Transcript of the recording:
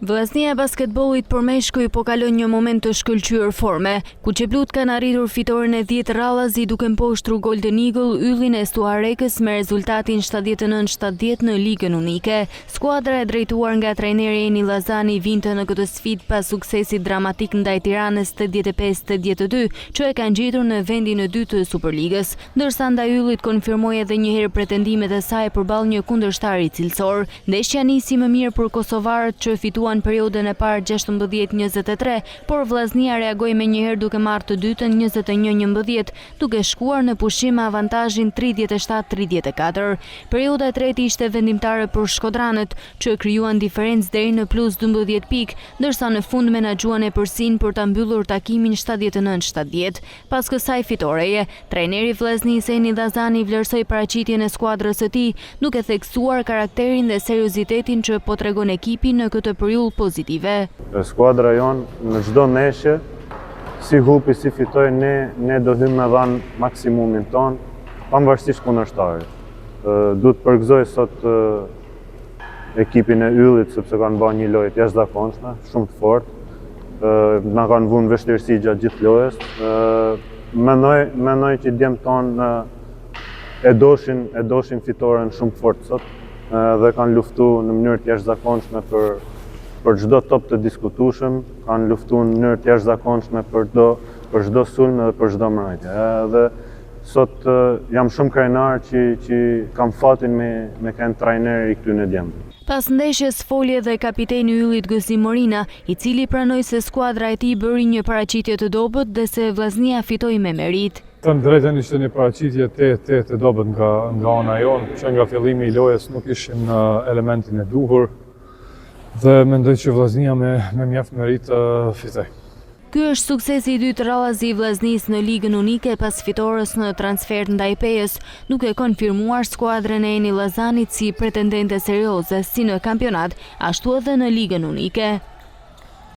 Vllaznia e basketbollit për meshkuj po kalon një moment të shkëlqyer forme, ku qeplut kanë arritur fitoren e 10 radhazi duke mposhtru Golden Eagle yllin e Stuarekës me rezultatin 79-70 në Ligën Unike. Skuadra e drejtuar nga trajneri Eni Llazani vinte në këtë sfidë pas suksesit dramatik ndaj Tiranës 85-82, që e kanë gjetur në vendin e dytë të Superligës, ndërsa ndaj yllit konfirmoi edhe një herë pretendimet e saj përballë një kundërshtari cilësor. Ndeshja nisi më mirë për kosovarët që fituan periudhën e parë 16-23, por Vllaznia reagoi menjëherë duke marrë të dytën 21-11, duke shkuar në pushim me avantazhin 37-34. Periudha e tretë ishte vendimtare për shkodranët, që krijuan diferencë deri në plus 12 pikë, ndërsa në fund menaxhuan epërsin për ta mbyllur takimin 79-70. Pas kësaj fitoreje, trajneri Vllaznisë Eni Llazani vlerësoi paraqitjen e skuadrës së tij, duke theksuar karakterin dhe seriozitetin që po tregon ekipi në këtë periudhë pozitive. Skuadra jonë në çdo ndeshje, si hupi, si fitoj, ne do hymë me dhanë maksimumin tonë, pavarësisht kundërshtarit. Duhet të përgëzoj sot ekipin e yllit, sepse kanë bërë një lojë të jashtëzakonshme, shumë të fortë. Na kanë vënë vështirësi gjatë gjithë lojës. Mendoj që djemt tonë e doshin fitoren shumë fort sot dhe kanë luftu në mënyrë të jashtëzakonshme për çdo top të diskutueshëm, kanë luftuar në mënyrë të jashtëzakonshme për çdo sulm dhe për çdo mbrojtje. Dhe sot jam shumë krenar që kam fatin me kanë trajner i këtyre djemve. Pas ndeshjes foli edhe kapiteni i yllit Gëzim Morina, i cili pranoi se skuadra e tij bëri një paraqitje të dobët dhe se Vllaznia fitoi me merit. Të drejtën ishte një paraqitje të dobët nga ana jonë, që nga fillimi i lojës nuk ishim në elementin e duhur dhe mendoj që Vllaznia me mjaft merit fitoi. Ky është suksesi i dytë radhazi i Vllaznisë në Ligën Unike pas fitores në transfer ndaj Pejës, duke konfirmuar skuadrën e Eni Llazanit si pretendente serioze si në kampionat, ashtu edhe në Ligën Unike.